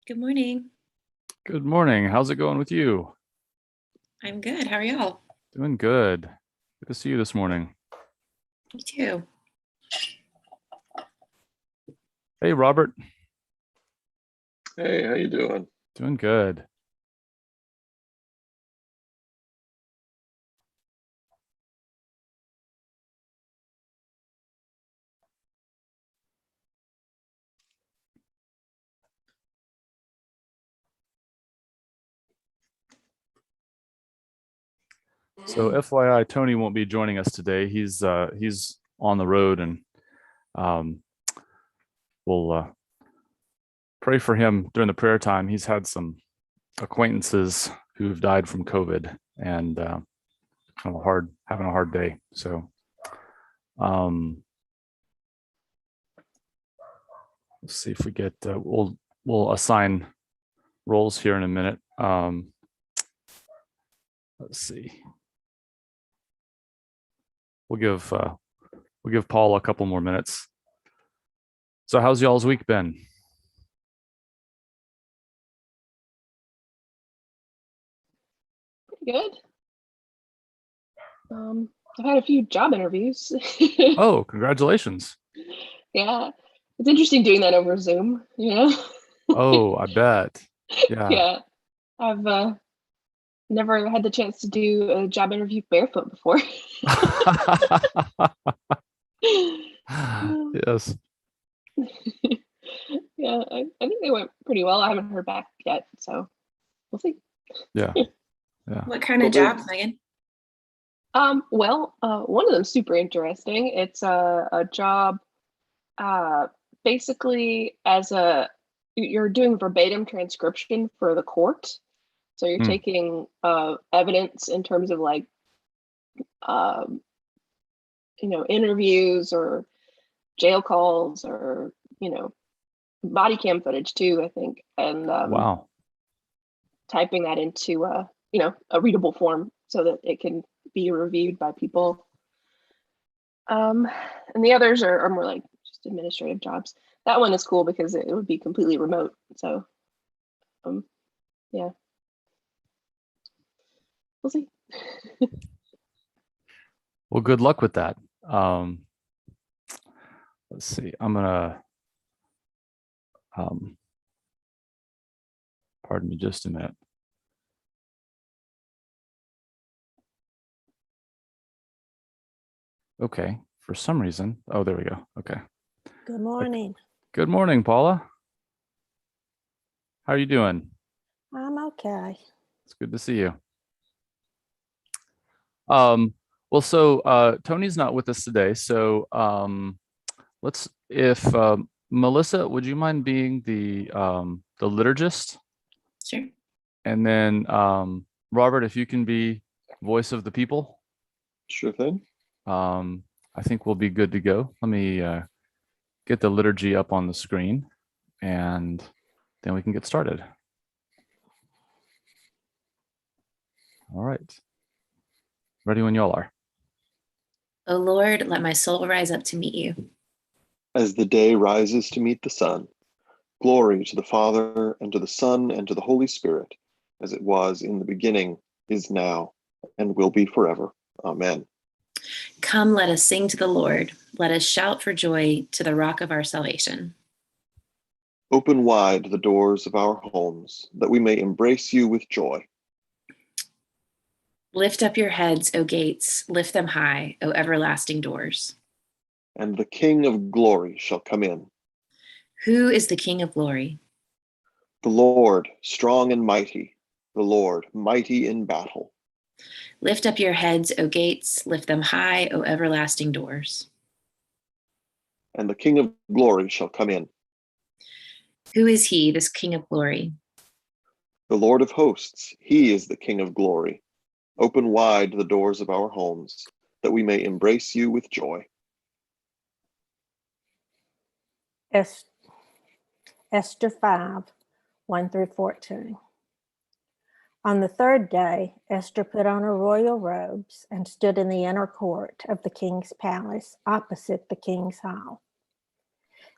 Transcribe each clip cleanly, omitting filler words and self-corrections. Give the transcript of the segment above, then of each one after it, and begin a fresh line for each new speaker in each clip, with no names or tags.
Good morning.
Good morning. How's it going with you?
I'm good. How are y'all?
Doing good. Good to see you this morning.
Me too.
Hey, Robert.
Hey, how you doing?
Doing good. So FYI, Tony won't be joining us today. He's on the road, and um, we'll pray for him during the prayer time. He's had some acquaintances who've died from COVID, and kind of having a hard day. So let's see if we get we'll assign roles here in a minute. Let's see. We'll give Paul a couple more minutes. So how's y'all's week been?
Good. I've had a few job interviews.
Oh, congratulations.
Yeah. It's interesting doing that over Zoom, you know?
Oh, I bet. Yeah.
Yeah. I've never had the chance to do a job interview barefoot before.
Yes.
Yeah, I think they went pretty well. I haven't heard back yet, so we'll see.
Yeah. Yeah.
What kind of jobs, Megan?
Well, one of them super interesting. It's a job basically you're doing verbatim transcription for the court. So you're taking evidence in terms of like interviews or jail calls or body cam footage too, I think, and
Wow.
typing that into a readable form so that it can be reviewed by people. And the others are more like just administrative jobs. That one is cool because it would be completely remote. So yeah, we'll see.
Well, good luck with that. Let's see. I'm gonna pardon me just a minute. Okay, for some reason. Oh, there we go. Okay.
Good morning.
Good morning, Paula. How are you doing?
I'm okay.
It's good to see you. Well, so Tony's not with us today, so if Melissa, would you mind being the liturgist?
Sure.
And then Robert, if you can be voice of the people.
Sure thing.
I think we'll be good to go. Let me get the liturgy up on the screen, and then we can get started. All right. Ready when y'all are.
O Lord, let my soul rise up to meet you.
As the day rises to meet the sun, glory to the Father, and to the Son, and to the Holy Spirit, as it was in the beginning, is now, and will be forever. Amen.
Come, let us sing to the Lord. Let us shout for joy to the rock of our salvation.
Open wide the doors of our homes, that we may embrace you with joy.
Lift up your heads, O gates, lift them high, O everlasting doors.
And the King of glory shall come in.
Who is the King of glory?
The Lord, strong and mighty, the Lord, mighty in battle.
Lift up your heads, O gates, lift them high, O everlasting doors.
And the King of glory shall come in.
Who is he, this King of glory?
The Lord of hosts, he is the King of glory. Open wide the doors of our homes, that we may embrace you with joy.
Esther 5, 1 through 14. On the third day, Esther put on her royal robes and stood in the inner court of the king's palace opposite the king's hall.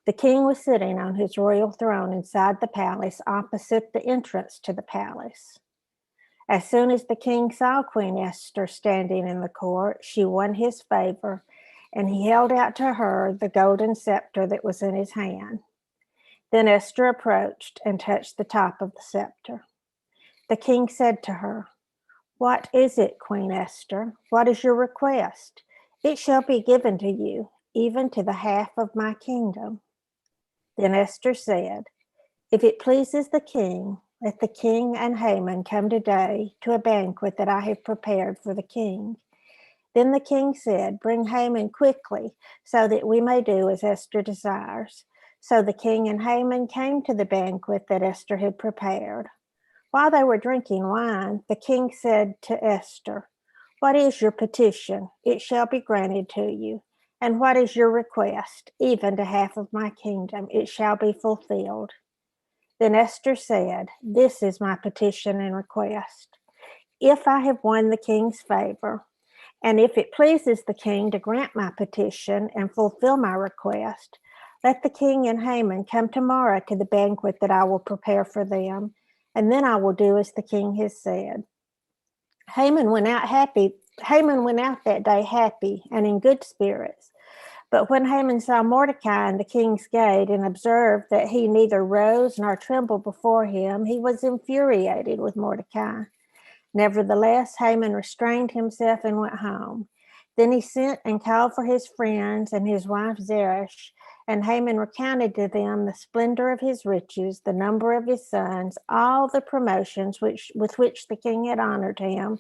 The king was sitting on his royal throne inside the palace opposite the entrance to the palace. As soon as the king saw Queen Esther standing in the court, she won his favor, and he held out to her the golden scepter that was in his hand. Then Esther approached and touched the top of the scepter. The king said to her, "What is it, Queen Esther? What is your request? It shall be given to you, even to the half of my kingdom." Then Esther said, "If it pleases the king, let the king and Haman come today to a banquet that I have prepared for the king." Then the king said, "Bring Haman quickly, so that we may do as Esther desires." So the king and Haman came to the banquet that Esther had prepared. While they were drinking wine, the king said to Esther, "What is your petition? It shall be granted to you. And what is your request? Even to half of my kingdom, it shall be fulfilled." Then Esther said, "This is my petition and request. If I have won the king's favor, and if it pleases the king to grant my petition and fulfill my request, let the king and Haman come tomorrow to the banquet that I will prepare for them, and then I will do as the king has said." Haman went out that day happy and in good spirits. But when Haman saw Mordecai in the king's gate and observed that he neither rose nor trembled before him, he was infuriated with Mordecai. Nevertheless, Haman restrained himself and went home. Then he sent and called for his friends and his wife Zeresh, and Haman recounted to them the splendor of his riches, the number of his sons, all the promotions with which the king had honored him,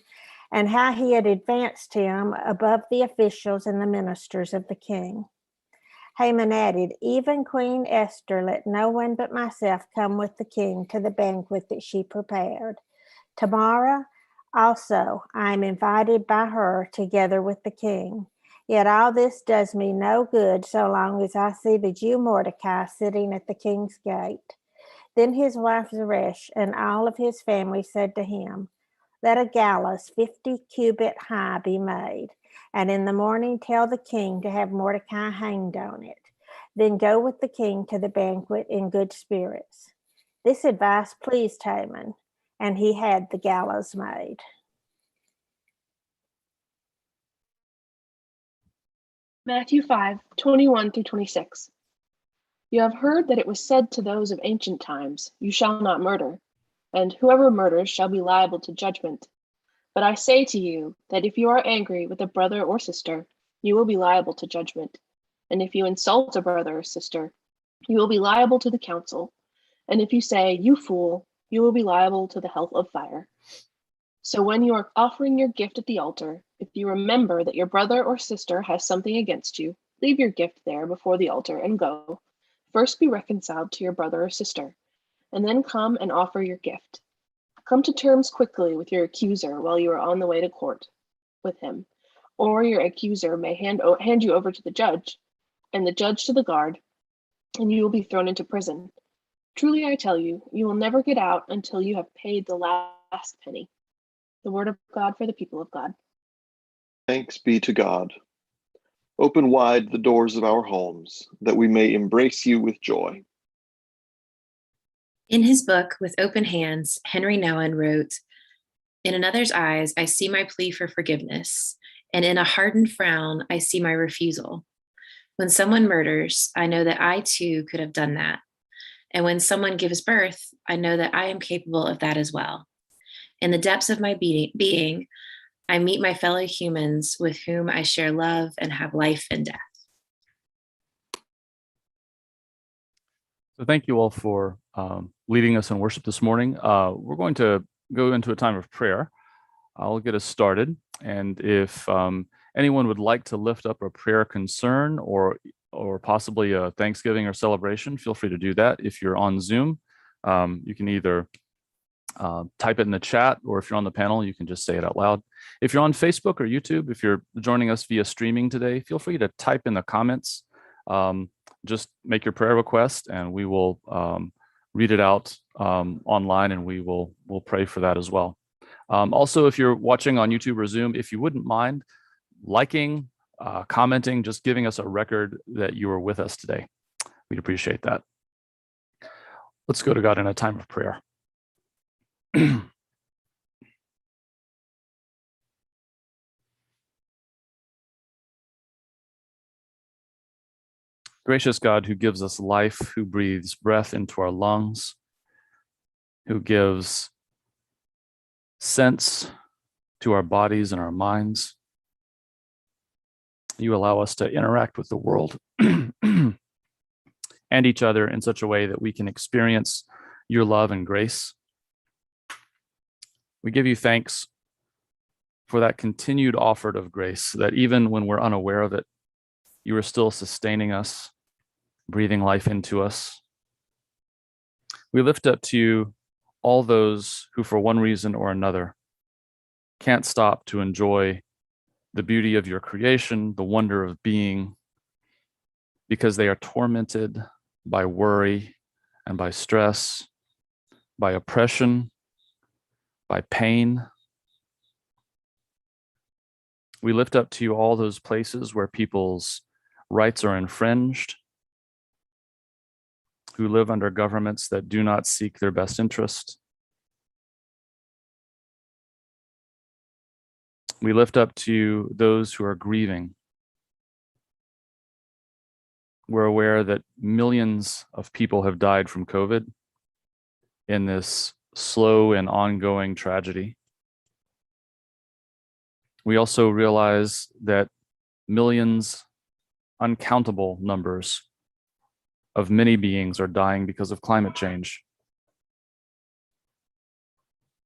and how he had advanced him above the officials and the ministers of the king. Haman added, "Even Queen Esther let no one but myself come with the king to the banquet that she prepared. Tomorrow also I am invited by her together with the king. Yet all this does me no good so long as I see the Jew Mordecai sitting at the king's gate." Then his wife Zeresh and all of his family said to him, "Let a gallows 50 cubits high be made, and in the morning tell the king to have Mordecai hanged on it. Then go with the king to the banquet in good spirits." This advice pleased Haman, and he had the gallows made.
Matthew 5:21-26. You have heard that it was said to those of ancient times, "You shall not murder," and "Whoever murders shall be liable to judgment." But I say to you that if you are angry with a brother or sister, you will be liable to judgment. And if you insult a brother or sister, you will be liable to the council. And if you say, "You fool," you will be liable to the hell of fire. So when you are offering your gift at the altar, if you remember that your brother or sister has something against you, leave your gift there before the altar and go. First be reconciled to your brother or sister, and then come and offer your gift. Come to terms quickly with your accuser while you are on the way to court with him, or your accuser may hand you over to the judge, and the judge to the guard, and you will be thrown into prison. Truly I tell you, you will never get out until you have paid the last penny. The word of God for the people of God.
Thanks be to God. Open wide the doors of our homes, that we may embrace you with joy.
In his book, With Open Hands, Henry Nouwen wrote, "In another's eyes, I see my plea for forgiveness, and in a hardened frown, I see my refusal. When someone murders, I know that I too could have done that. And when someone gives birth, I know that I am capable of that as well. In the depths of my being, I meet my fellow humans with whom I share love and have life and death."
So thank you all for leading us in worship this morning. We're going to go into a time of prayer. I'll get us started. And if anyone would like to lift up a prayer concern or possibly a Thanksgiving or celebration, feel free to do that. If you're on Zoom, you can either type it in the chat, or if you're on the panel, you can just say it out loud. If you're on Facebook or YouTube, if you're joining us via streaming today, feel free to type in the comments. Just make your prayer request, and we will read it out online, and we'll pray for that as well. Also, if you're watching on YouTube or Zoom, if you wouldn't mind liking, commenting, just giving us a record that you were with us today. We'd appreciate that. Let's go to God in a time of prayer. Gracious God, who gives us life, who breathes breath into our lungs, who gives sense to our bodies and our minds, you allow us to interact with the world and each other in such a way that we can experience your love and grace. We give you thanks for that continued offer of grace, that even when we're unaware of it, you are still sustaining us, breathing life into us. We lift up to you all those who, for one reason or another, can't stop to enjoy the beauty of your creation, the wonder of being, because they are tormented by worry and by stress, by oppression, by pain. We lift up to you all those places where people's rights are infringed, who live under governments that do not seek their best interest. We lift up to you those who are grieving. We're aware that millions of people have died from COVID in this slow and ongoing tragedy. We also realize that millions, uncountable numbers of many beings are dying because of climate change.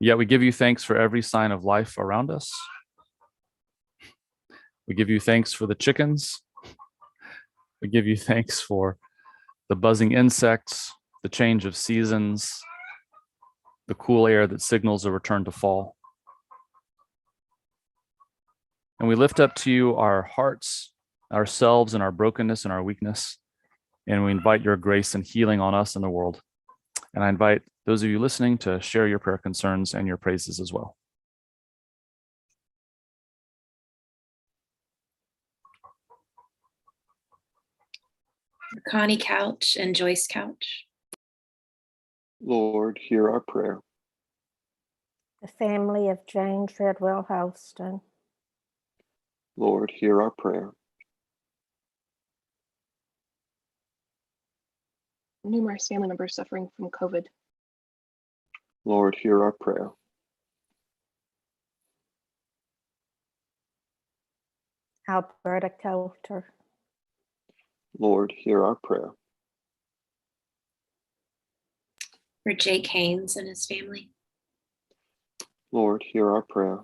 Yet we give you thanks for every sign of life around us. We give you thanks for the chickens. We give you thanks for the buzzing insects, the change of seasons, the cool air that signals a return to fall. And we lift up to you our hearts, ourselves, and our brokenness and our weakness. And we invite your grace and healing on us and the world. And I invite those of you listening to share your prayer concerns and your praises as well.
Connie Couch and Joyce Couch.
Lord, hear our prayer.
The family of Jane Treadwell Houston.
Lord, hear our prayer.
Numerous family members suffering from COVID.
Lord, hear our prayer.
Alberta Coulter.
Lord, hear our prayer.
For Jake Haynes and his family.
Lord, hear our prayer.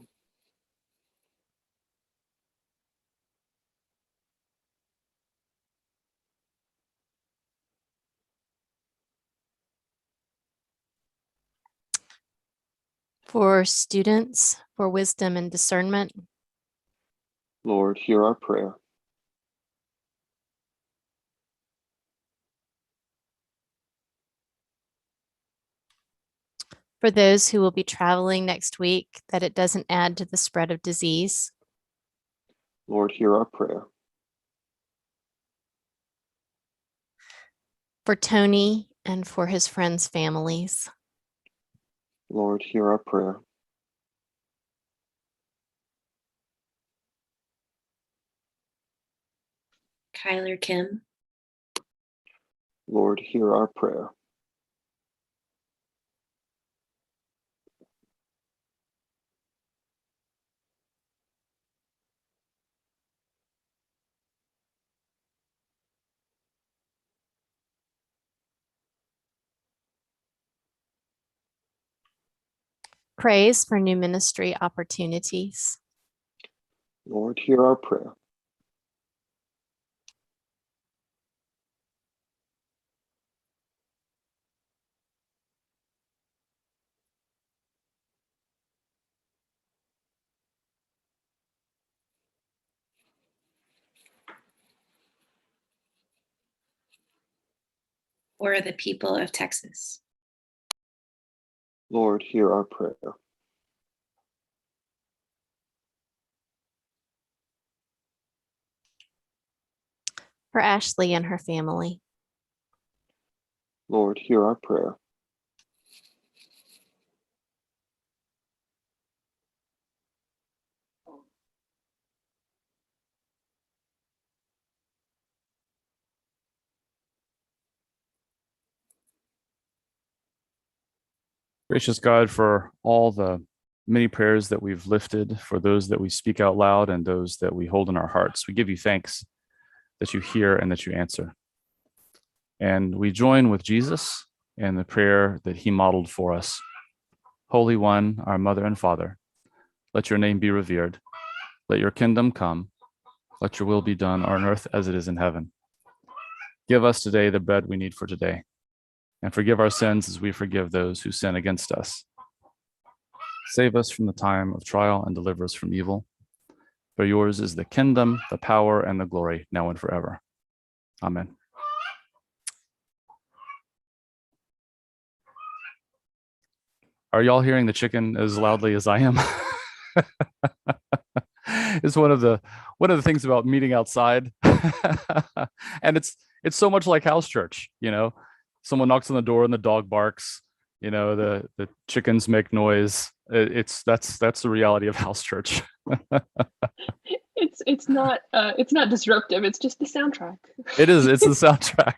For students, for wisdom and discernment.
Lord, hear our prayer.
For those who will be traveling next week, that it doesn't add to the spread of disease.
Lord, hear our prayer.
For Tony and for his friends' families.
Lord, hear our prayer.
Kyler Kim.
Lord, hear our prayer.
Praise for new ministry opportunities.
Lord, hear our prayer.
For the people of Texas.
Lord, hear our prayer.
For Ashley and her family.
Lord, hear our prayer.
Gracious God, for all the many prayers that we've lifted, for those that we speak out loud and those that we hold in our hearts, we give you thanks that you hear and that you answer. And we join with Jesus in the prayer that he modeled for us. Holy One, our Mother and Father, let your name be revered. Let your kingdom come. Let your will be done on earth as it is in heaven. Give us today the bread we need for today, and forgive our sins as we forgive those who sin against us. Save us from the time of trial and deliver us from evil. For yours is the kingdom, the power, and the glory, now and forever. Amen. Are y'all hearing the chicken as loudly as I am? It's one of the things about meeting outside. And it's so much like house church, you know. Someone knocks on the door and the dog barks, you know, the chickens make noise. That's the reality of house church.
It's not disruptive. It's just the soundtrack.
It is. It's the soundtrack.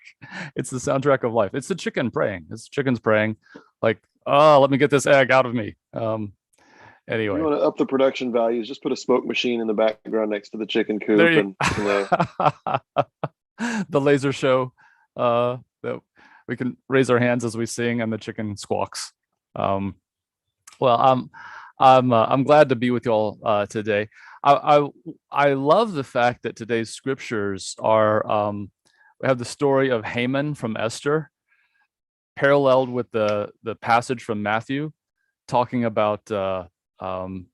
It's the soundtrack of life. It's the chicken praying. It's chickens praying, like, oh, let me get this egg out of me. Anyway,
You want to up the production values? Just put a smoke machine in the background next to the chicken coop,
there
and you know.
The laser show that we can raise our hands as we sing, and the chicken squawks. Well, I'm glad to be with you all today. I love the fact that today's scriptures are we have the story of Haman from Esther, paralleled with the passage from Matthew, talking about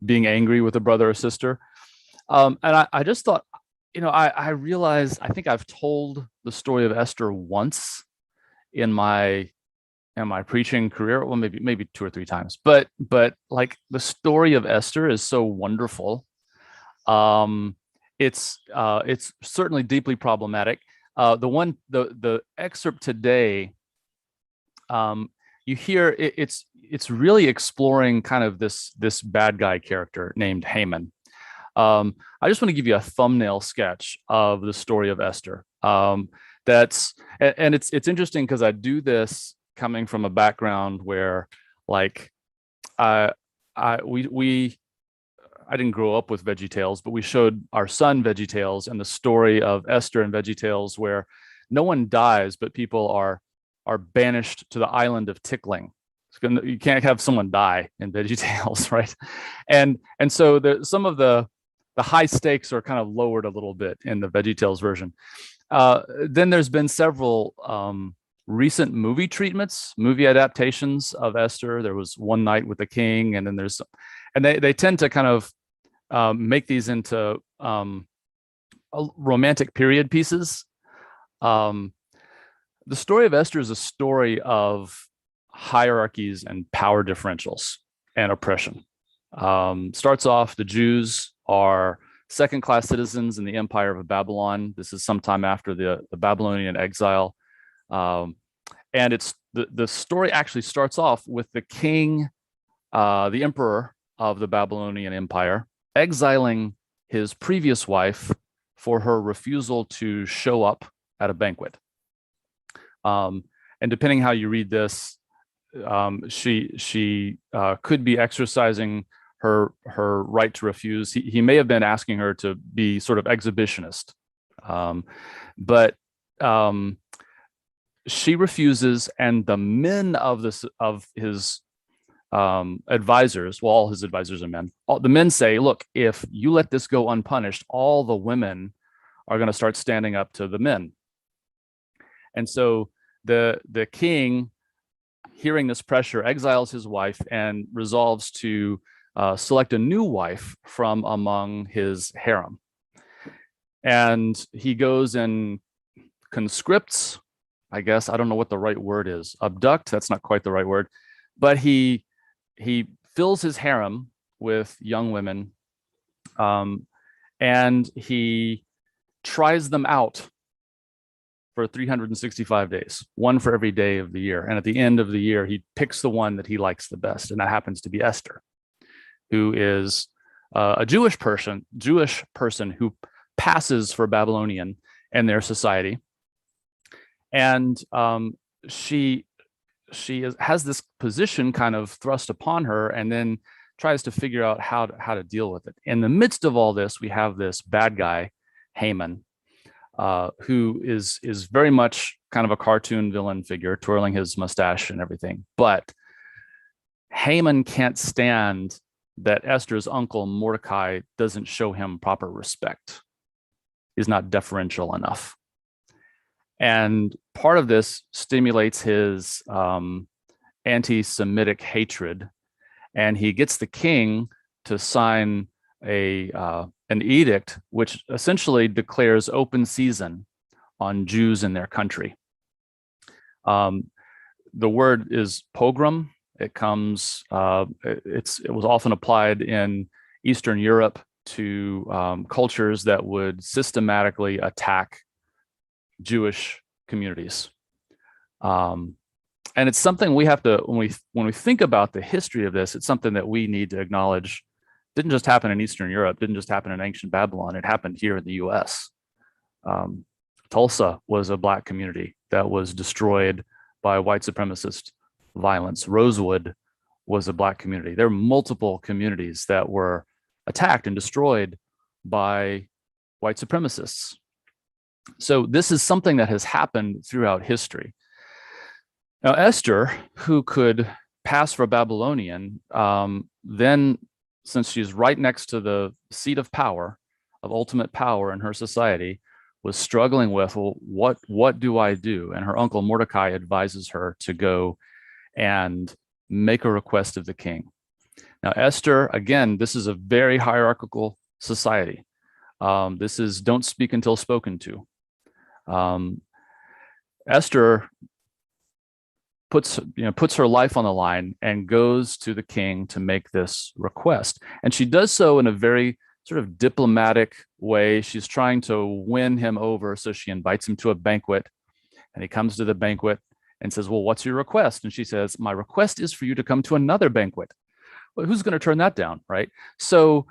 being angry with a brother or sister. And I just thought, you know, I realized I think I've told the story of Esther once in my preaching career, well, maybe 2 or 3 times, but like the story of Esther is so wonderful. It's certainly deeply problematic. The excerpt today, you hear it's really exploring kind of this bad guy character named Haman. I just want to give you a thumbnail sketch of the story of Esther. It's interesting because I do this coming from a background where, like, I didn't grow up with VeggieTales, but we showed our son VeggieTales and the story of Esther and VeggieTales, where no one dies, but people are banished to the island of tickling. You can't have someone die in VeggieTales, right? And so some of the high stakes are kind of lowered a little bit in the VeggieTales version. Then there's been several recent movie adaptations of Esther. There was One Night with the King, and then they tend to kind of make these into romantic period pieces. The story of Esther is a story of hierarchies and power differentials and oppression. Starts off, the Jews are second-class citizens in the empire of Babylon. This is sometime after the Babylonian exile. And it's the story actually starts off with the king, the emperor of the Babylonian Empire, exiling his previous wife for her refusal to show up at a banquet. And depending how you read this, she could be exercising her right to refuse. He may have been asking her to be sort of exhibitionist, but she refuses, and the men of his advisors, well, all his advisors are men. The men say, "Look, if you let this go unpunished, all the women are going to start standing up to the men." And so the king, hearing this pressure, exiles his wife and resolves to select a new wife from among his harem. And he goes and conscripts, I guess, I don't know what the right word is. Abduct, that's not quite the right word. But he fills his harem with young women, and he tries them out for 365 days, one for every day of the year. And at the end of the year, he picks the one that he likes the best. And that happens to be Esther, who is a Jewish person who passes for Babylonian in their society. And she has this position kind of thrust upon her, and then tries to figure out how to deal with it. In the midst of all this, we have this bad guy, Haman, who is very much kind of a cartoon villain figure, twirling his mustache and everything. But Haman can't stand that Esther's uncle Mordecai doesn't show him proper respect. He's not deferential enough. And part of this stimulates his anti-Semitic hatred, and he gets the king to sign an edict which essentially declares open season on Jews in their country. The word is pogrom. It comes. It was often applied in Eastern Europe to cultures that would systematically attack Jewish communities. And it's something we have to, when we think about the history of this, it's something that we need to acknowledge. Didn't just happen in Eastern Europe, didn't just happen in ancient Babylon, it happened here in the US. Tulsa was a Black community that was destroyed by white supremacist violence. Rosewood was a Black community. There are multiple communities that were attacked and destroyed by white supremacists. So this is something that has happened throughout history. Now, Esther, who could pass for a Babylonian, then, since she's right next to the seat of power, of ultimate power in her society, was struggling with, well, what do I do? And her uncle Mordecai advises her to go and make a request of the king. Now, Esther, again, this is a very hierarchical society. This is don't speak until spoken to. Esther puts her life on the line and goes to the king to make this request. And she does so in a very sort of diplomatic way. She's trying to win him over. So she invites him to a banquet, and he comes to the banquet and says, well, what's your request? And she says, my request is for you to come to another banquet. Well, who's going to turn that down, right? So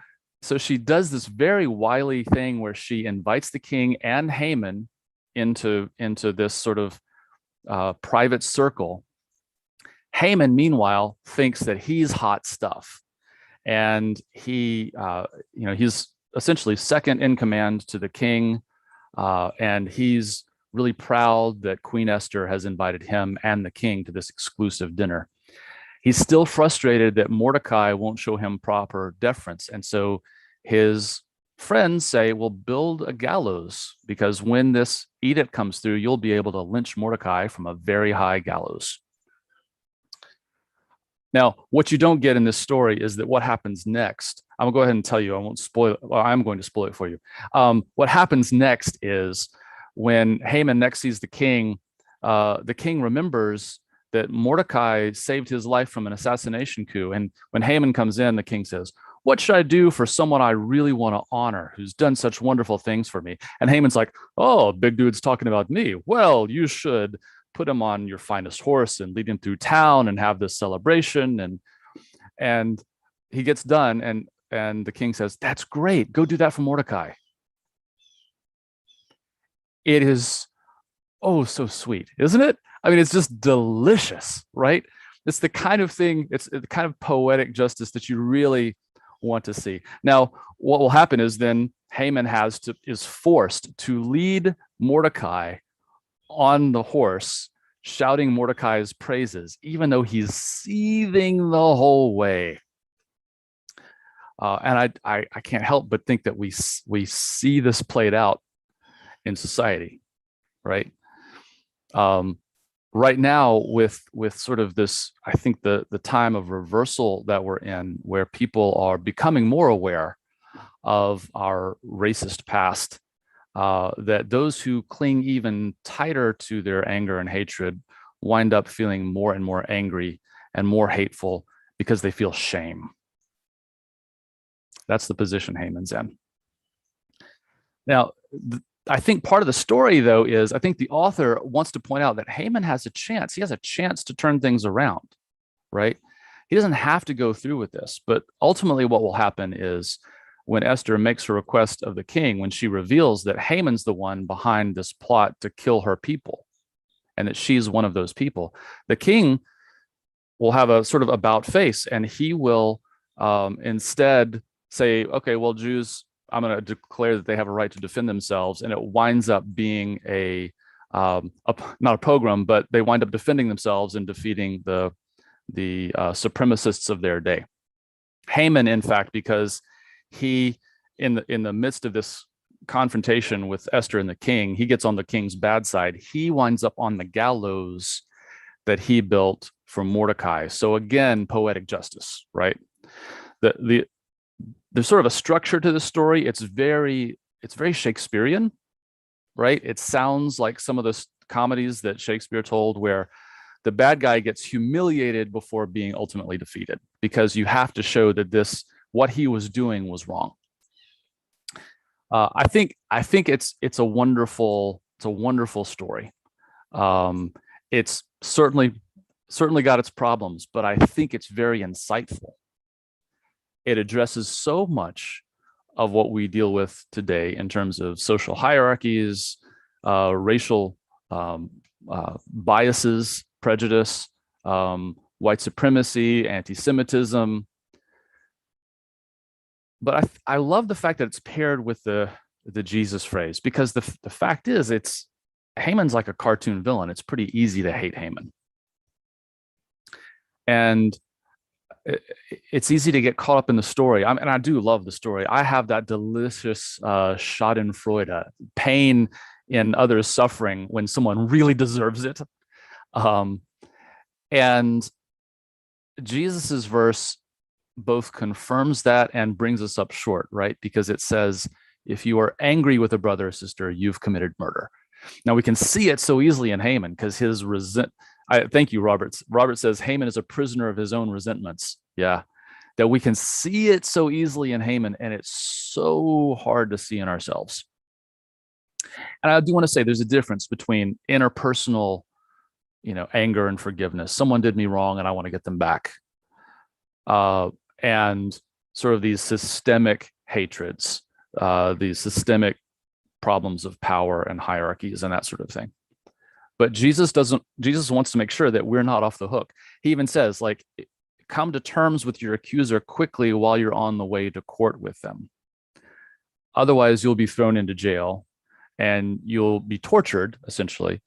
she does this very wily thing where she invites the king and Haman into this sort of private circle. Haman, meanwhile, thinks that he's hot stuff, and he's essentially second in command to the king, and he's really proud that Queen Esther has invited him and the king to this exclusive dinner. He's still frustrated that Mordecai won't show him proper deference, and so his friends say, well, build a gallows, because when this edict comes through, you'll be able to lynch Mordecai from a very high gallows. Now, what you don't get in this story is that what happens next. I'm gonna go ahead and tell you. I won't spoil it. Well, I'm going to spoil it for you. What happens next is when Haman next sees the king remembers that Mordecai saved his life from an assassination coup. And when Haman comes in, the king says, what should I do for someone I really want to honor, who's done such wonderful things for me? And Haman's like, oh, big dude's talking about me. Well, you should put him on your finest horse and lead him through town and have this celebration. And he gets done, and the king says, that's great. Go do that for Mordecai. It is, oh, so sweet, isn't it? I mean, it's just delicious, right? It's the kind of thing, it's the kind of poetic justice that you really want to see. Now, what will happen is then Haman is forced to lead Mordecai on the horse, shouting Mordecai's praises, even though he's seething the whole way. And I can't help but think that we see this played out in society, right? Right now, with sort of this, I think the time of reversal that we're in, where people are becoming more aware of our racist past, that those who cling even tighter to their anger and hatred wind up feeling more and more angry and more hateful because they feel shame. That's the position Haman's in. Now, I think part of the story, though, is I think the author wants to point out that Haman has a chance. He has a chance to turn things around, right? He doesn't have to go through with this, but ultimately what will happen is when Esther makes her request of the king, when she reveals that Haman's the one behind this plot to kill her people and that she's one of those people, the king will have a sort of about face, and he will instead say, okay, well, Jews, I'm going to declare that they have a right to defend themselves. And it winds up being not a pogrom, but they wind up defending themselves and defeating the supremacists of their day. Haman, in fact, because he, in the midst of this confrontation with Esther and the king, he gets on the king's bad side. He winds up on the gallows that he built for Mordecai. So again, poetic justice, right? There's sort of a structure to the story. It's very Shakespearean, right? It sounds like some of the comedies that Shakespeare told, where the bad guy gets humiliated before being ultimately defeated, because you have to show that what he was doing was wrong. I think it's a wonderful story. It's certainly got its problems, but I think it's very insightful. It addresses so much of what we deal with today in terms of social hierarchies, racial biases, prejudice, white supremacy, anti-Semitism. But I love the fact that it's paired with the Jesus phrase, because the fact is, Haman's like a cartoon villain. It's pretty easy to hate Haman. And it's easy to get caught up in the story. And I do love the story. I have that delicious Schadenfreude, pain in others' suffering when someone really deserves it. And Jesus's verse both confirms that and brings us up short, right? Because it says, if you are angry with a brother or sister, you've committed murder. Now we can see it so easily in Haman, because his thank you, Robert. Robert says Haman is a prisoner of his own resentments. Yeah, that we can see it so easily in Haman, and it's so hard to see in ourselves. And I do want to say there's a difference between interpersonal, anger and forgiveness. Someone did me wrong and I want to get them back. And sort of these systemic hatreds, these systemic problems of power and hierarchies and that sort of thing. But Jesus wants to make sure that we're not off the hook. He even says, like, come to terms with your accuser quickly while you're on the way to court with them. Otherwise, you'll be thrown into jail and you'll be tortured, essentially.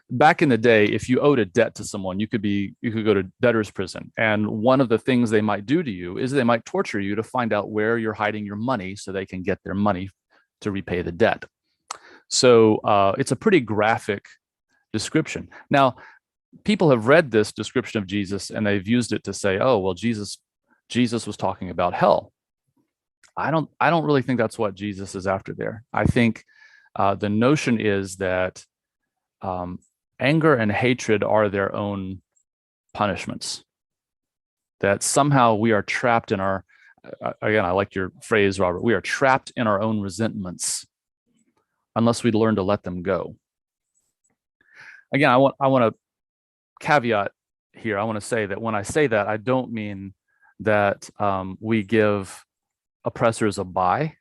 Back in the day, if you owed a debt to someone, you could go to debtor's prison. And one of the things they might do to you is they might torture you to find out where you're hiding your money so they can get their money to repay the debt. So it's a pretty graphic description. Now, people have read this description of Jesus and they've used it to say, oh, well, Jesus was talking about hell. I don't really think that's what Jesus is after there. I think the notion is that anger and hatred are their own punishments. That somehow we are trapped in our, again, I like your phrase, Robert, we are trapped in our own resentments unless we learn to let them go. Again, I want to caveat here. I want to say that when I say that, I don't mean that we give oppressors a bye,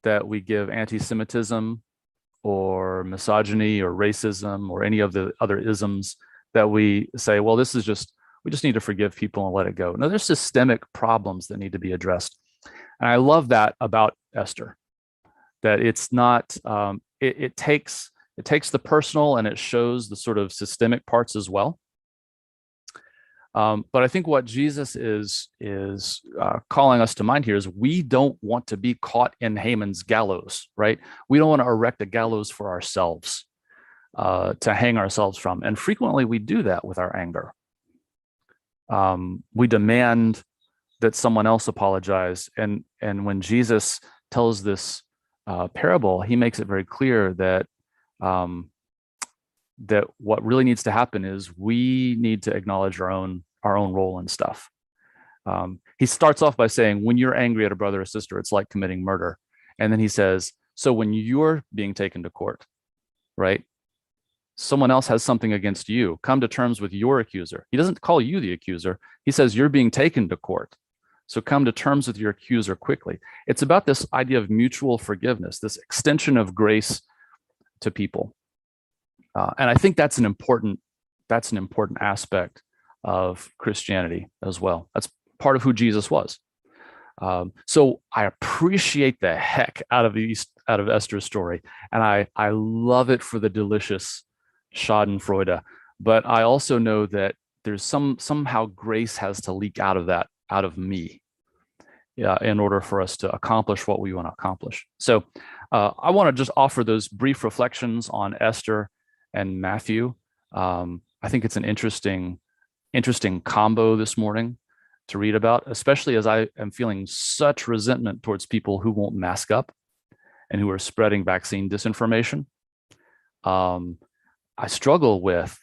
that we give anti-Semitism or misogyny or racism or any of the other isms, that we say, well, we just need to forgive people and let it go. No, there's systemic problems that need to be addressed. And I love that about Esther, that it's not, it takes the personal and it shows the sort of systemic parts as well. But I think what Jesus is calling us to mind here is we don't want to be caught in Haman's gallows, right? We don't want to erect a gallows for ourselves to hang ourselves from. And frequently we do that with our anger. We demand that someone else apologize. And when Jesus tells this parable, he makes it very clear that that what really needs to happen is we need to acknowledge our own role in stuff. He starts off by saying, when you're angry at a brother or sister, it's like committing murder. And then he says, So when you're being taken to court, right? Someone else has something against you. Come to terms with your accuser. He doesn't call you the accuser. He says you're being taken to court. So come to terms with your accuser quickly. It's about this idea of mutual forgiveness, this extension of grace to people. And I think that's an important aspect of Christianity as well. That's part of who Jesus was. So I appreciate the heck out of Esther's story, and I love it for the delicious Schadenfreude. But I also know that there's somehow grace has to leak out of me, in order for us to accomplish what we want to accomplish. So I want to just offer those brief reflections on Esther and Matthew. I think it's an interesting combo this morning to read about, especially as I am feeling such resentment towards people who won't mask up and who are spreading vaccine disinformation. I struggle with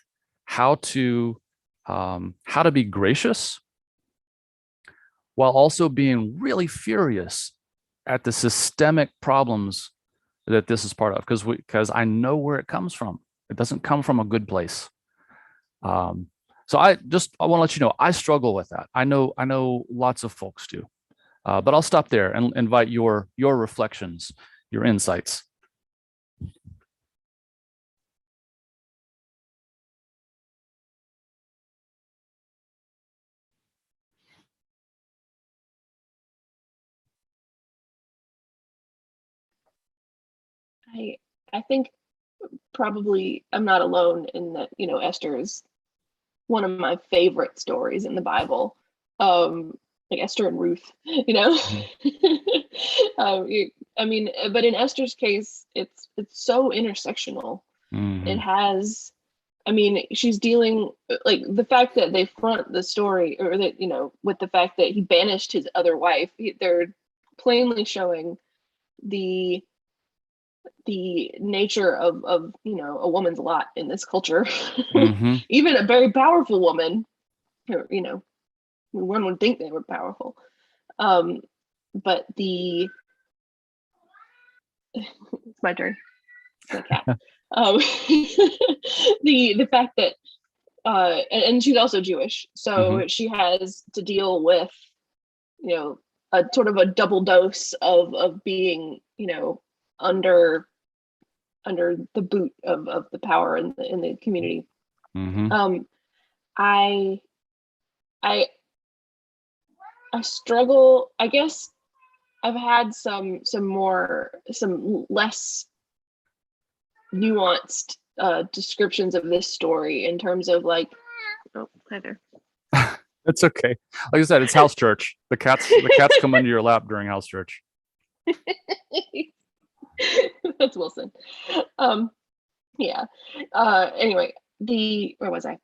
how to be gracious while also being really furious at the systemic problems that this is part of, because I know where it comes from. It doesn't come from a good place. So I want to let you know, I struggle with that. I know lots of folks do, but I'll stop there and invite your reflections, your insights.
I think probably I'm not alone in that, Esther is one of my favorite stories in the Bible. Like Esther and Ruth, but in Esther's case, it's so intersectional. It has, she's dealing, like, the fact that they front the story, or that, with the fact that he banished his other wife, they're plainly showing the nature of a woman's lot in this culture. Even a very powerful woman, one would think they were powerful, but it's my turn. It's my cat. The fact that and she's also Jewish, so she has to deal with a sort of a double dose of being under the boot of the power in the community. I struggle. I guess I've had some less nuanced descriptions of this story in terms of, like, oh, hi there.
It's okay. Like I said, it's house church. The cats come into your lap during house church.
That's Wilson. Yeah. Anyway, where was I?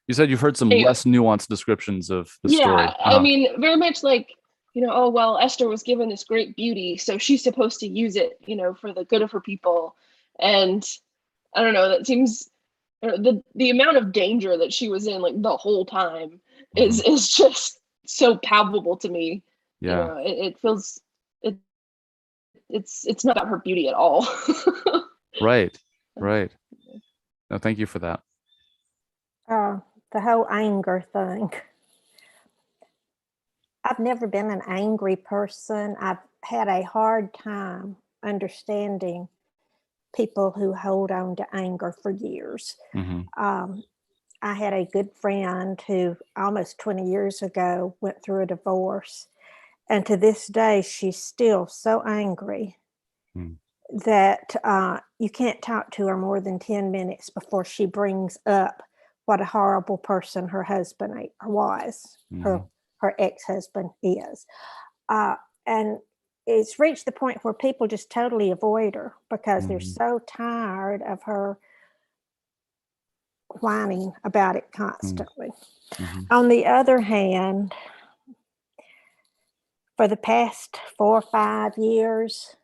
You said you've heard some less nuanced descriptions of the story.
Yeah, very much like, oh, well, Esther was given this great beauty, so she's supposed to use it, for the good of her people. And I don't know, that seems, the amount of danger that she was in, like, the whole time is just so palpable to me.
Yeah.
It feels, it's not about her beauty at all.
Right. No, thank you for that.
The whole anger thing. I've never been an angry person. I've had a hard time understanding people who hold on to anger for years. I had a good friend who almost 20 years ago went through a divorce. And to this day, she's still so angry that you can't talk to her more than 10 minutes before she brings up what a horrible person her husband was, her ex-husband is. And it's reached the point where people just totally avoid her because they're so tired of her whining about it constantly. On the other hand, for the past 4 or 5 years,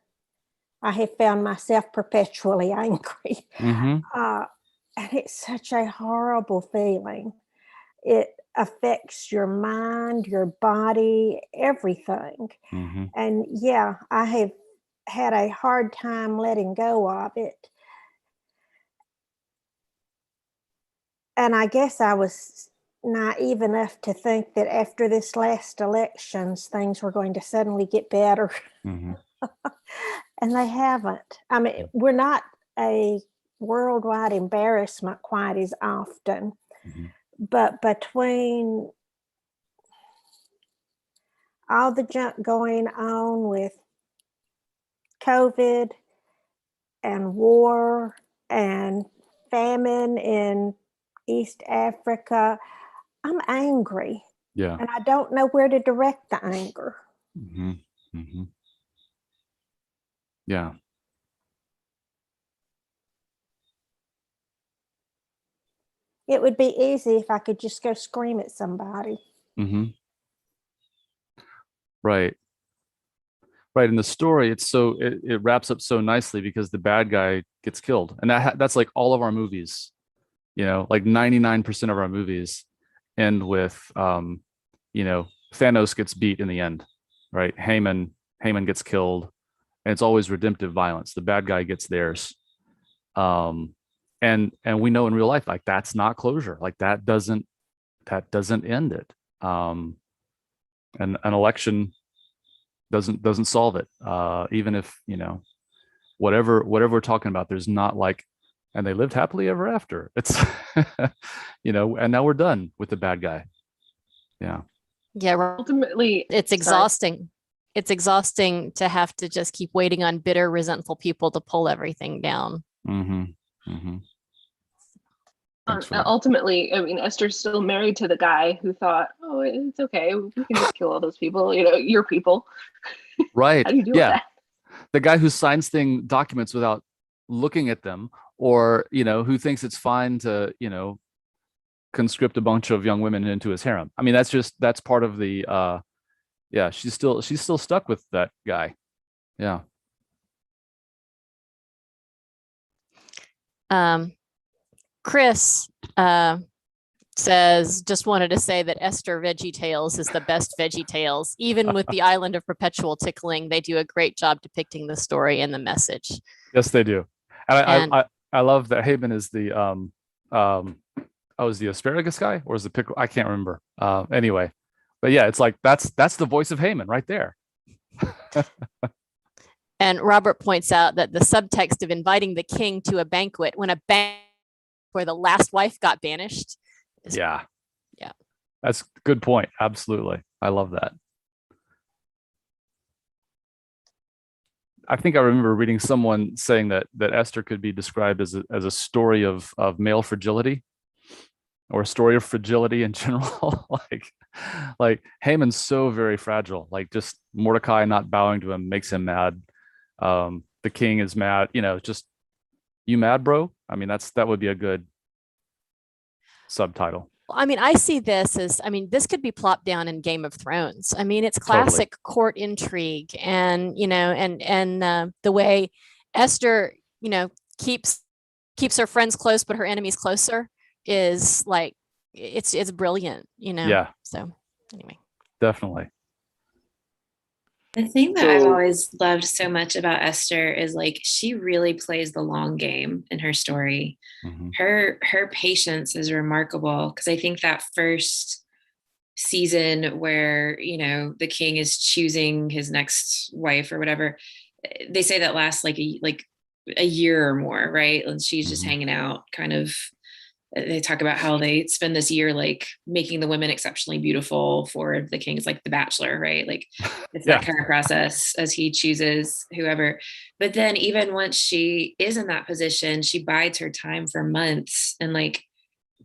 I have found myself perpetually angry. And it's such a horrible feeling. It affects your mind, your body, everything. And yeah, I have had a hard time letting go of it. And I guess I was naive enough to think that after this last elections, things were going to suddenly get better.
Mhm.
And they haven't. I mean, we're not a worldwide embarrassment quite as often,
Mhm.
but between all the junk going on with COVID and war and famine in East Africa, I'm angry.
Yeah.
And I don't know where to direct the anger.
Mhm. Mhm. Yeah.
It would be easy if I could just go scream at somebody.
Hmm. Right. Right. In the story, it wraps up so nicely because the bad guy gets killed, and that's like all of our movies. Like 99% of our movies end with, Thanos gets beat in the end, right? Haman gets killed, and it's always redemptive violence. The bad guy gets theirs. Um, and we know in real life, like that's not closure. Like that doesn't end it. And an election doesn't solve it. Even if whatever we're talking about, there's not like, and they lived happily ever after. It's and now we're done with the bad guy. Yeah.
Yeah,
Ultimately,
it's
sorry.
exhausting. It's exhausting to have to just keep waiting on bitter, resentful people to pull everything down.
Mm-hmm. Mm-hmm. Thanks for that.
Ultimately, I mean, Esther's still married to the guy who thought, oh, it's okay, we can just kill all those people, your people.
Right.
How do you deal with
Yeah.
that?
The guy who signs documents without looking at them, or who thinks it's fine to conscript a bunch of young women into his harem. I mean, that's part of the yeah, she's still stuck with that guy. Yeah.
Chris says, just wanted to say that Esther Veggie Tales is the best Veggie Tales. Even with the Island of Perpetual Tickling, they do a great job depicting the story and the message.
Yes, they do. And
And
I love that Haman is the is the asparagus guy, or is the pickle? I can't remember. Anyway, but yeah, it's like that's the voice of Haman right there.
And Robert points out that the subtext of inviting the king to a banquet when a banquet where the last wife got banished.
Yeah.
Yeah.
That's a good point. Absolutely. I love that. I think I remember reading someone saying that Esther could be described as a story of male fragility, or a story of fragility in general. like Haman's so very fragile. Like just Mordecai not bowing to him makes him mad. The king is mad. Just, you mad, bro? I mean, that would be a good subtitle.
I mean, I see this as, this could be plopped down in Game of Thrones. I mean, it's classic court intrigue, and the way Esther, keeps her friends close, but her enemies closer is like, it's brilliant,
Yeah.
So anyway.
Definitely.
The thing that I've always loved so much about Esther is like she really plays the long game in her story.
Mm-hmm.
Her patience is remarkable, because I think that first season where the king is choosing his next wife or whatever, they say that lasts like a year or more, right? And she's just hanging out, kind of. They talk about how they spend this year like making the women exceptionally beautiful for the king. It's like The Bachelor, right? Like it's that kind of process as he chooses whoever. But then even once she is in that position, she bides her time for months. And like,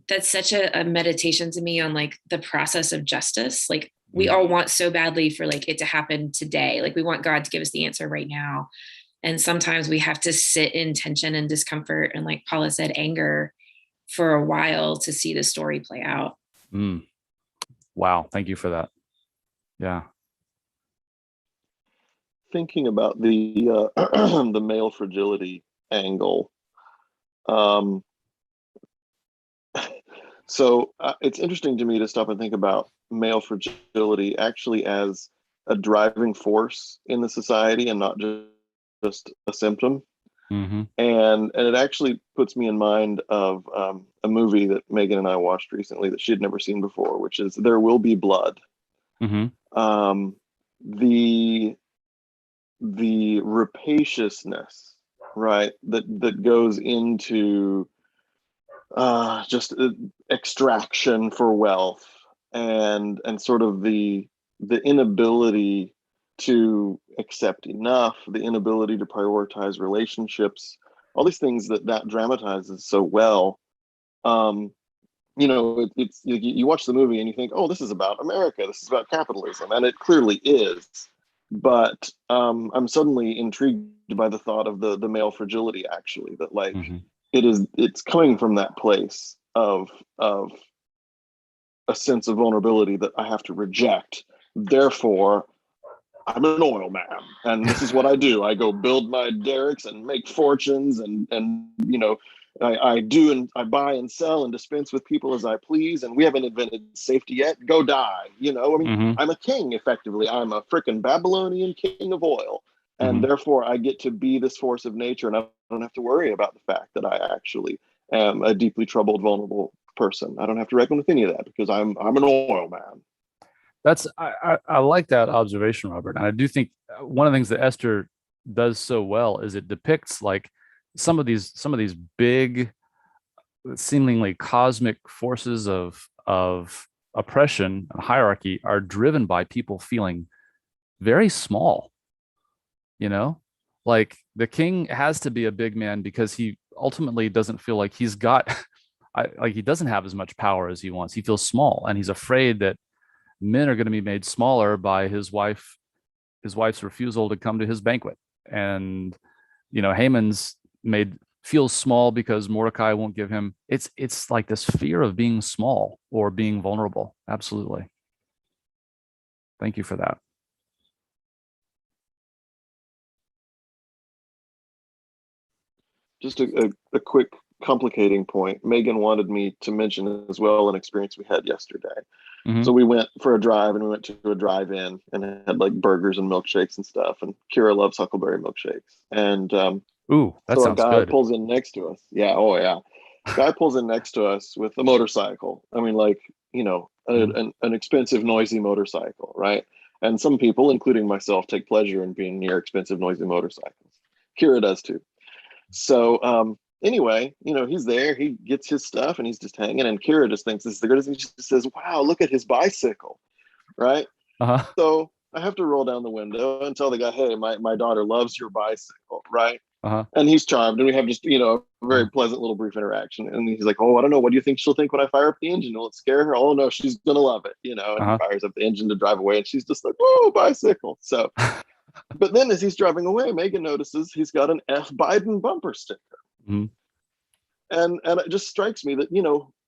that's such a meditation to me on like the process of justice. Like we all want so badly for like it to happen today. Like we want God to give us the answer right now. And sometimes we have to sit in tension and discomfort and, like Paula said, anger for a while to see the story play out.
Wow. Thank you for that. Yeah.
Thinking about the the male fragility angle. So it's interesting to me to stop and think about male fragility actually as a driving force in the society, and not just just a symptom.
Mm-hmm.
And it actually puts me in mind of a movie that Megan and I watched recently that she had never seen before, which is There Will Be Blood.
Mm-hmm.
The rapaciousness, right, that goes into just extraction for wealth, and sort of the inability to accept enough, the inability to prioritize relationships, all these things that dramatizes so well. It's you watch the movie and you think, oh, this is about America, this is about capitalism, and it clearly is. But I'm suddenly intrigued by the thought of the male fragility, actually, that like
Mm-hmm.
it's coming from that place of a sense of vulnerability that I have to reject. Therefore, I'm an oil man, and this is what I do. I go build my derricks and make fortunes, and I do, and I buy and sell and dispense with people as I please. And we haven't invented safety yet. Go die.
Mm-hmm.
I'm a king, effectively. I'm a freaking Babylonian king of oil, and
Mm-hmm.
therefore I get to be this force of nature, and I don't have to worry about the fact that I actually am a deeply troubled, vulnerable person. I don't have to reckon with any of that because I'm an oil man.
I like that observation, Robert. And I do think one of the things that Esther does so well is it depicts like some of these big, seemingly cosmic forces of oppression and hierarchy are driven by people feeling very small. Like the king has to be a big man because he ultimately doesn't feel like he's got like he doesn't have as much power as he wants. He feels small, and he's afraid that men are going to be made smaller by his wife's refusal to come to his banquet. And Haman's made feels small because Mordecai won't give him. It's like this fear of being small or being vulnerable. Absolutely. Thank you for that.
Just a quick complicating point. Megan wanted me to mention as well an experience we had yesterday.
Mm-hmm.
So we went for a drive, and we went to a drive-in and had like burgers and milkshakes and stuff. And Kira loves huckleberry milkshakes. And
Ooh, that
so a
sounds
guy
good.
pulls in next to us. Yeah, oh yeah. Guy pulls in next to us with a motorcycle. I mean, like, an expensive, noisy motorcycle, right? And some people, including myself, take pleasure in being near expensive, noisy motorcycles. Kira does too. So anyway, he's there, he gets his stuff, and he's just hanging, and Kira just thinks this is the greatest thing. She just says, wow, look at his bicycle, right?
Uh-huh.
So I have to roll down the window and tell the guy, hey, my daughter loves your bicycle, right?
Uh-huh.
And he's charmed, and we have just, a very
Uh-huh.
pleasant little brief interaction. And he's like, oh, I don't know, what do you think she'll think when I fire up the engine? Will it scare her? Oh no, she's gonna love it, and
Uh-huh.
he fires up the engine to drive away, and she's just like, whoa, bicycle. So but then as he's driving away, Megan notices he's got an F Biden bumper sticker.
Mm-hmm.
And it just strikes me that,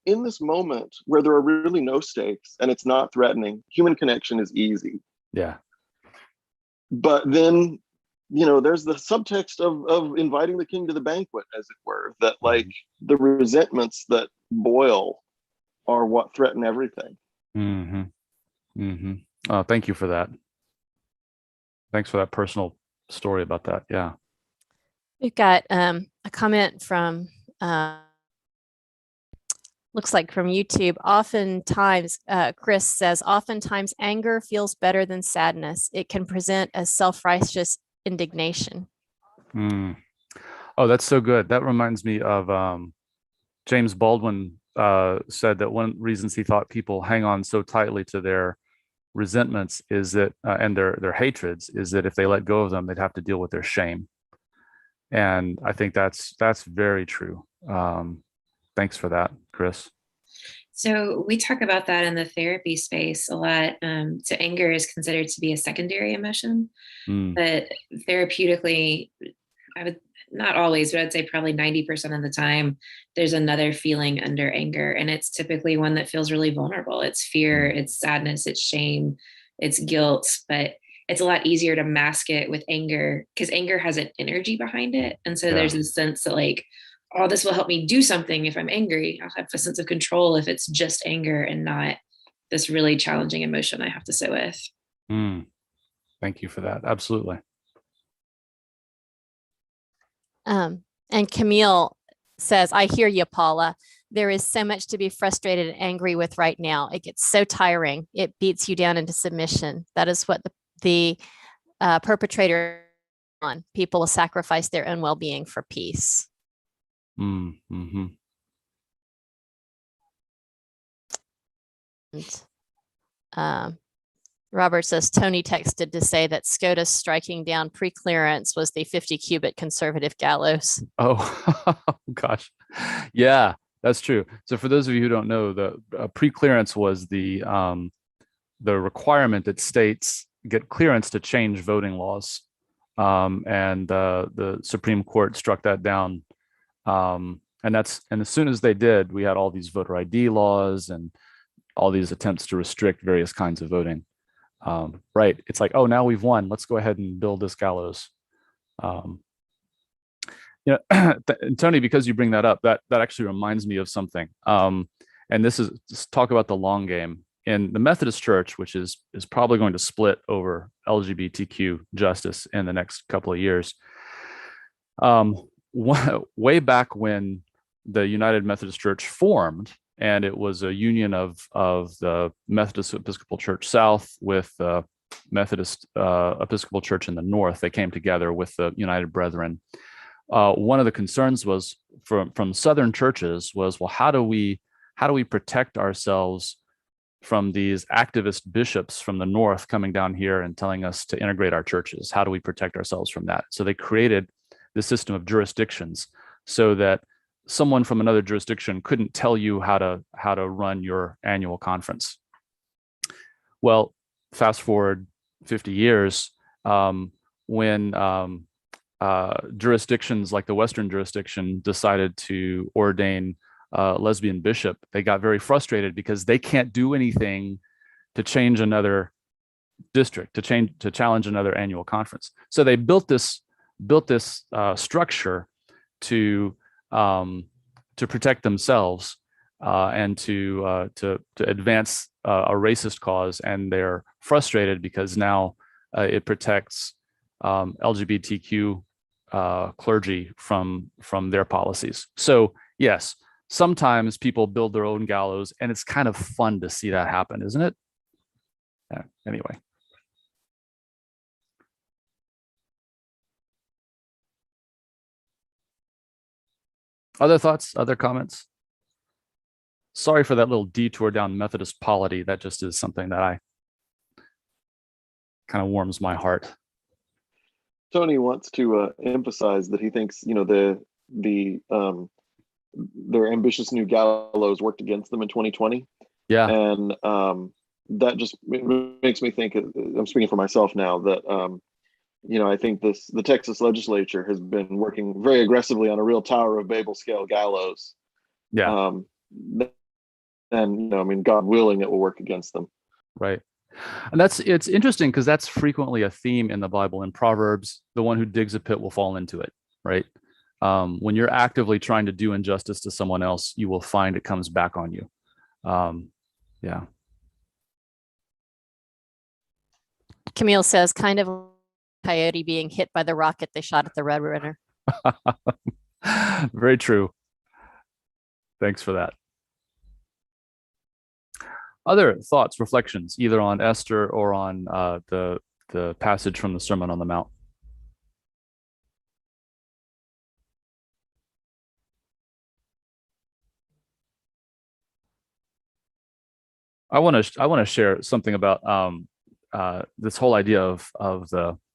in this moment where there are really no stakes and it's not threatening, human connection is easy.
Yeah.
But then, there's the subtext of inviting the king to the banquet, as it were, that like the resentments that boil are what threaten everything.
Mm-hmm. Mm-hmm. Oh, thank you for that. Thanks for that personal story about that. Yeah.
We've got a comment from looks like from YouTube. Oftentimes, Chris says, oftentimes anger feels better than sadness. It can present as self-righteous indignation.
Mm. Oh, that's so good. That reminds me of James Baldwin said that one of the reasons he thought people hang on so tightly to their resentments is that and their hatreds is that if they let go of them, they'd have to deal with their shame. And I think that's very true. Thanks for that, Chris.
So we talk about that in the therapy space a lot. So anger is considered to be a secondary emotion, but therapeutically, I would not always, but I'd say probably 90% of the time, there's another feeling under anger. And it's typically one that feels really vulnerable. It's fear, it's sadness, it's shame, it's guilt, but it's a lot easier to mask it with anger because anger has an energy behind it. And so there's this sense that like, oh, this will help me do something if I'm angry. I'll have a sense of control if it's just anger and not this really challenging emotion I have to sit with.
Thank you for that. Absolutely.
And Camille says, I hear you, Paula. There is so much to be frustrated and angry with right now. It gets so tiring. It beats you down into submission. That is what the perpetrator on. People will sacrifice their own well-being for peace.
Mm-hmm.
And, Robert says Tony texted to say that SCOTUS striking down pre-clearance was the 50 cubit conservative gallows.
Oh, gosh. Yeah, that's true. So for those of you who don't know, the pre-clearance was the requirement that states get clearance to change voting laws. And the Supreme Court struck that down. And as soon as they did, we had all these voter ID laws and all these attempts to restrict various kinds of voting. Right. It's like, oh, now we've won. Let's go ahead and build this gallows. Tony, because you bring that up, that actually reminds me of something. And this is just talk about the long game in the Methodist Church, which is probably going to split over LGBTQ justice in the next couple of years. Way back when the United Methodist Church formed, and it was a union of the Methodist Episcopal Church South with the Methodist Episcopal Church in the North. They came together with the United Brethren. One of the concerns was from Southern churches was, well, how do we protect ourselves from these activist bishops from the North coming down here and telling us to integrate our churches? How do we protect ourselves from that? So they created the system of jurisdictions so that someone from another jurisdiction couldn't tell you how to run your annual conference. Well, fast forward 50 years, when jurisdictions like the Western jurisdiction decided to ordain a lesbian bishop, they got very frustrated because they can't do anything to change another district, to challenge another annual conference. So they built this structure to protect themselves and to advance a racist cause, and they're frustrated because now it protects LGBTQ clergy from their policies. So yes, sometimes people build their own gallows, and it's kind of fun to see that happen, isn't it? Yeah, anyway. Other thoughts, other comments? Sorry for that little detour down Methodist polity. That just is something that kind of warms my heart.
Tony wants to emphasize that he thinks, their ambitious new gallows worked against them in 2020.
Yeah.
And that just makes me think, I'm speaking for myself now, that I think the Texas legislature has been working very aggressively on a real Tower of Babel scale gallows.
Yeah.
And God willing, it will work against them.
Right. And it's interesting because that's frequently a theme in the Bible. In Proverbs, the one who digs a pit will fall into it, right? When you're actively trying to do injustice to someone else, you will find it comes back on you. Yeah.
Camille says, kind of coyote being hit by the rocket they shot at the Roadrunner.
Very true. Thanks for that. Other thoughts, reflections, either on Esther or on the passage from the Sermon on the Mount? I want to share something about this whole idea of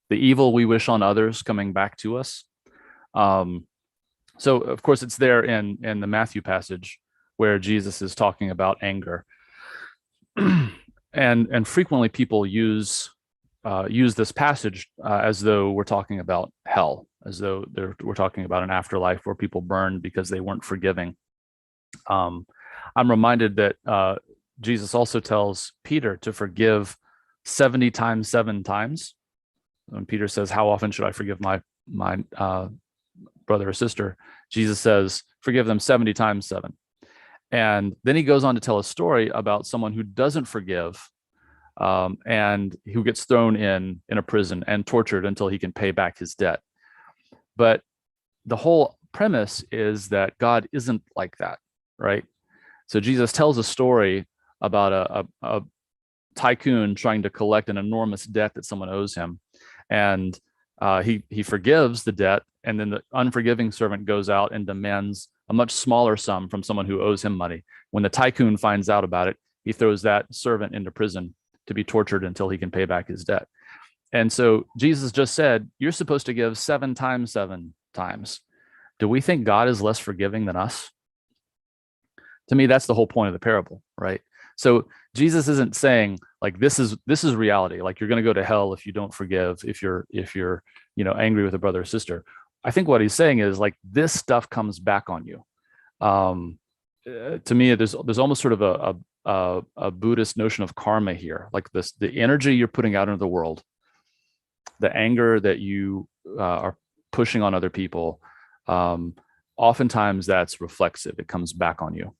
the evil we wish on others coming back to us. So of course it's there in the Matthew passage where Jesus is talking about anger. and frequently people use this passage as though we're talking about hell, as though we're talking about an afterlife where people burn because they weren't forgiving. I'm reminded that Jesus also tells Peter to forgive 70 times 7 times. When Peter says, "How often should I forgive my brother or sister?" Jesus says, "Forgive them 70 times 7." And then he goes on to tell a story about someone who doesn't forgive and who gets thrown in a prison and tortured until he can pay back his debt. But the whole premise is that God isn't like that, right? So Jesus tells a story about a tycoon trying to collect an enormous debt that someone owes him, and he forgives the debt, and then the unforgiving servant goes out and demands a much smaller sum from someone who owes him money. When the tycoon finds out about it, he throws that servant into prison to be tortured until he can pay back his debt. And so Jesus just said, you're supposed to give 7 times 7 times. Do we think God is less forgiving than us? To me, that's the whole point of the parable, right? So Jesus isn't saying like this is reality, like you're going to go to hell if you don't forgive, if you're angry with a brother or sister. I think what he's saying is like this stuff comes back on you. To me, there's almost sort of a Buddhist notion of karma here, like the energy you're putting out into the world, the anger that you are pushing on other people. Oftentimes that's reflexive. It comes back on you.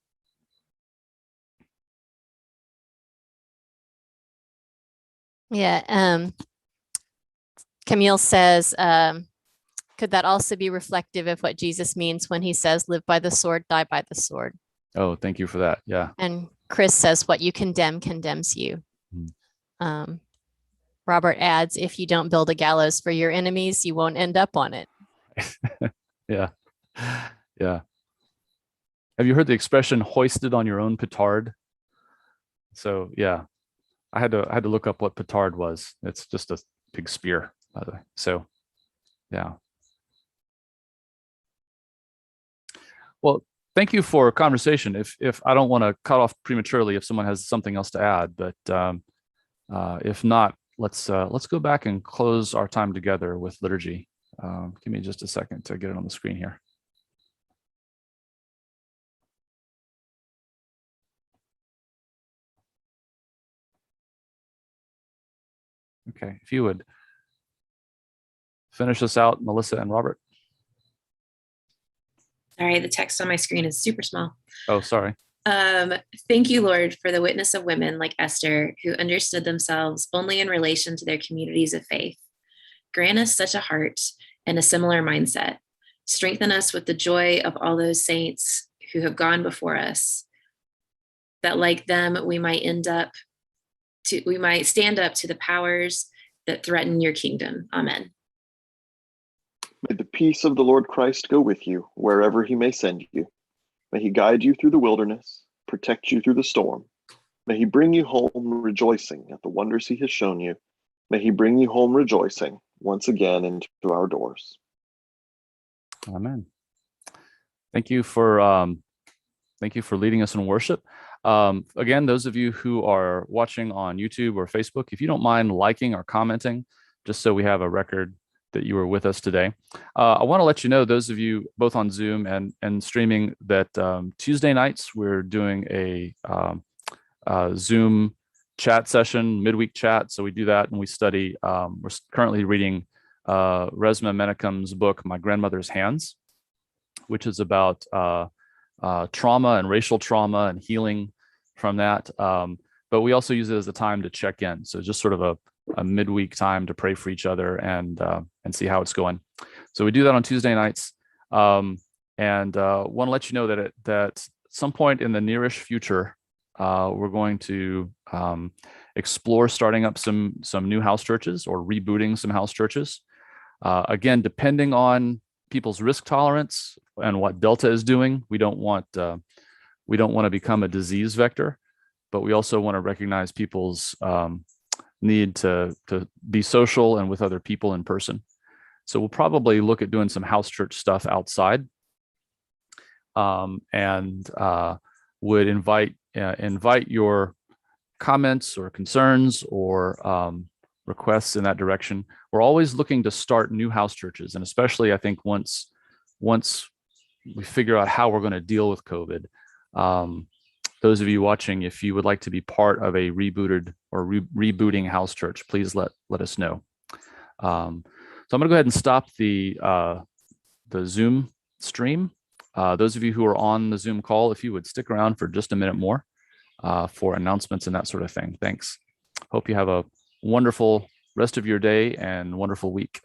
Yeah. Camille says, could that also be reflective of what Jesus means when he says, live by the sword, die by the sword?
Oh, thank you for that. Yeah.
And Chris says, what you condemn condemns you. Robert adds, if you don't build a gallows for your enemies, you won't end up on it.
Yeah. Yeah. Have you heard the expression hoisted on your own petard? So yeah, I had to look up what petard was. It's just a big spear, by the way. So yeah. Well, thank you for conversation. If I don't want to cut off prematurely, if someone has something else to add, but if not, let's go back and close our time together with liturgy. Give me just a second to get it on the screen here. Okay, if you would finish us out, Melissa and Robert.
Sorry, the text on my screen is super small.
Oh, sorry.
Thank you, Lord, for the witness of women like Esther who understood themselves only in relation to their communities of faith. Grant us such a heart and a similar mindset. Strengthen us with the joy of all those saints who have gone before us, that like them, we might stand up to the powers that threaten your kingdom. Amen.
May the peace of the Lord Christ go with you wherever he may send you. May he guide you through the wilderness, protect you through the storm. May he bring you home rejoicing at the wonders he has shown you. May he bring you home rejoicing once again into our doors.
Amen. Thank you for leading us in worship. Again, those of you who are watching on YouTube or Facebook, if you don't mind liking or commenting, just so we have a record that you were with us today. I want to let you know, those of you both on Zoom and streaming, that Tuesday nights we're doing a Zoom chat session, midweek chat. So we do that and we study. We're currently reading Resma Menachem's book, My Grandmother's Hands, which is about trauma and racial trauma and healing from that. But we also use it as a time to check in. So just sort of a midweek time to pray for each other and see how it's going. So we do that on Tuesday nights. And want to let you know that at some point in the nearish future, we're going to explore starting up some new house churches or rebooting some house churches. Again, depending on people's risk tolerance and what Delta is doing, we don't want to become a disease vector, but we also want to recognize people's need to be social and with other people in person. So we'll probably look at doing some house church stuff outside, and would invite your comments or concerns or requests in that direction. We're always looking to start new house churches, and especially I think once we figure out how we're going to deal with COVID. Those of you watching, if you would like to be part of a rebooted or rebooting house church, please let us know. So I'm going to go ahead and stop the Zoom stream. Those of you who are on the Zoom call, if you would stick around for just a minute more for announcements and that sort of thing. Thanks. Hope you have a wonderful rest of your day and wonderful week.